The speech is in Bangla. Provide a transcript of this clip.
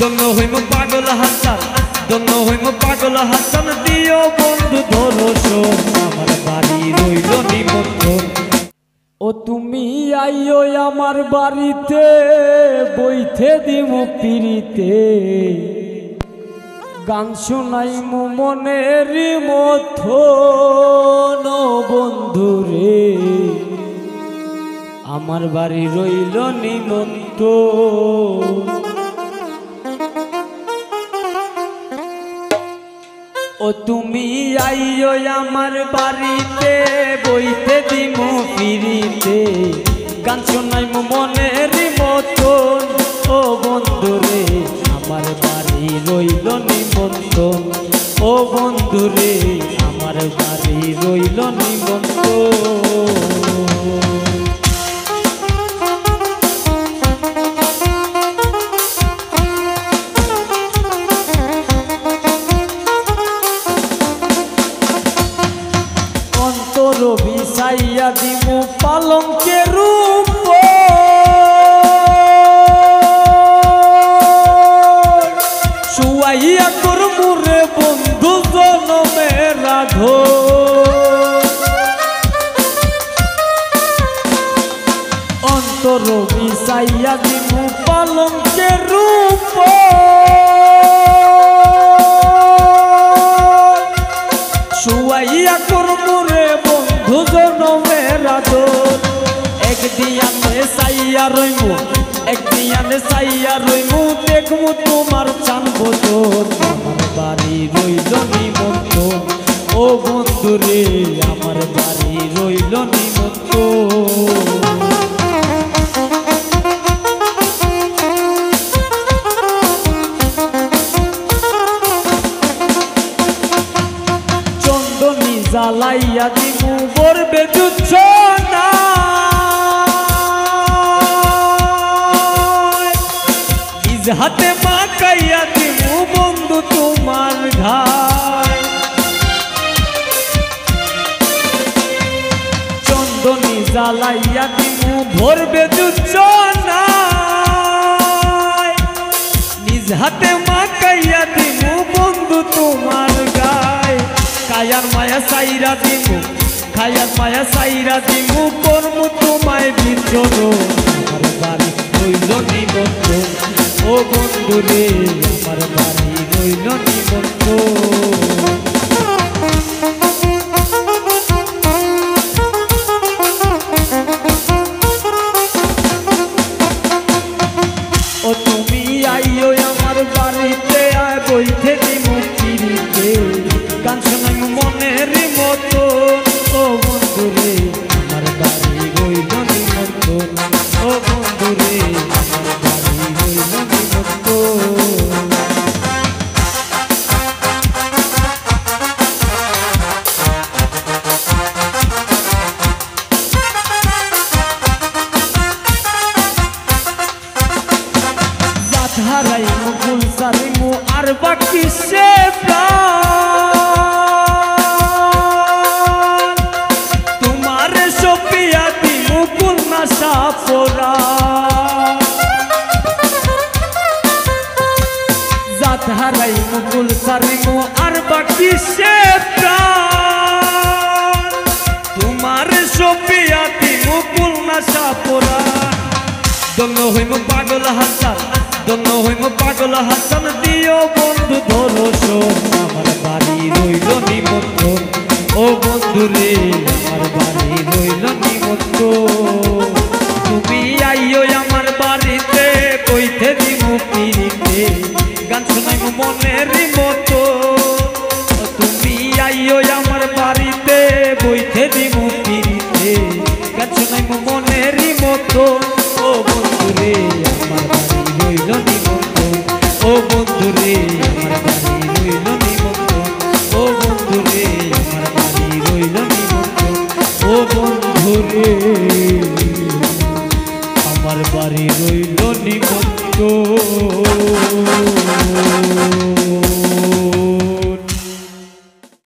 দন্য হইম পাগল হাসান, দন্য হইম পাগল হাসান, দিও বন্ধু দর্শন, আমার বাড়ি রইল নিমন্ত্রণ। ও তুমি আইও আমার বাড়িতে, বইতে দিম পিড়িতে, গান শোনাইমু মনের মথন। বন্ধু রে আমার বাড়ি রইল নিমন্ত্রণ। ও তুমি আইও আমার বাড়িতে, বইতে দিমু পিড়িতে, গান শোনাইমু মনের মতন। ও বন্ধু রে আমার বাড়ি রইল নিমন্ত্রণ। ও বন্ধু রে আমার বাড়ি রইল নিমন্ত্রণ। রবি সাইয়া দিমু পালঙ্কের রূপ, শুয়াইয়া করমু রে বন্ধু জনমের রাধো। অন্তর রবি সাইয়া দিমু পালঙ্কের রূপ, শুয়াইয়া করমু রে বন্ধু জনমের আদর। একদিয়ানে সাইয়া রইমু, একদিয়ানে সাইয়া রইমু, দেখমু তোমার চান বদর। আমার বাড়ি রইল নিমন্ত্রণ। ও বন্ধু রে আমার বাড়ি রইল নিমন্ত্রণ। জ্বালাইয়া দিমু বরবে যুচ্ছ না, নিজ হাতে মাখাইয়া দিমু বন্ধু তোমার ঘায়। চন্দনী জ্বালাইয়া দিমু ভরবে যুচ্ছ না, নিজ হাতে মাখাইয়া দিমু বন্ধু তোমার গায়। খায়ার মায়া সাইরা দিমু, খায়ার মায়া সাইরা দিমু, করমু তোমায় বিচরণ। আমার বাড়ি রইল নিমন্ত্রণ। ও বন্ধু রে আমার বাড়ি রইল নিমন্ত্রণ। ও তুমি আইও আমার বাড়িতে, আয় বইতে দিমু পিড়িতে, গান শোনাইমু মনের মতন। ও বন্ধু রে আমার বাড়ি রইল নিমন্ত্রণ। ও বন্ধু রে আমার বাড়ি রইল নিমন্ত্রণ। জাত হারাইমু ফুল সারিমু আর বাকি সে প্রাণ, তোমারে সপিয়া দিমু কুলনা সাপরা। জাত হারাইমু ফুল সারিমু আর বাকি সে প্রাণ, তোমারে সপিয়া দিমু কুলনা সাপরা। দন্য হইম পাগল হাসান, দন্য হইম পাগল হাসান, দিও বন্ধু দর্শন। আমার বাড়ি রইল নিমন্ত্রণ। ও বন্ধু রে আমার বাড়ি রইল নিমন্ত্রণ। তুমি আইও আমার বাড়িতে, বইতে দিমু পিড়িতে, গান শোনাইমু মনের মতন। তুমি আইও আমার বাড়িতে, বইতে দিমু পিড়িতে, গান শোনাইমু মনের মতন। ও বন্ধু রে আমার বাড়ি রইল নিমন্ত্রণ। ও বন্ধু রে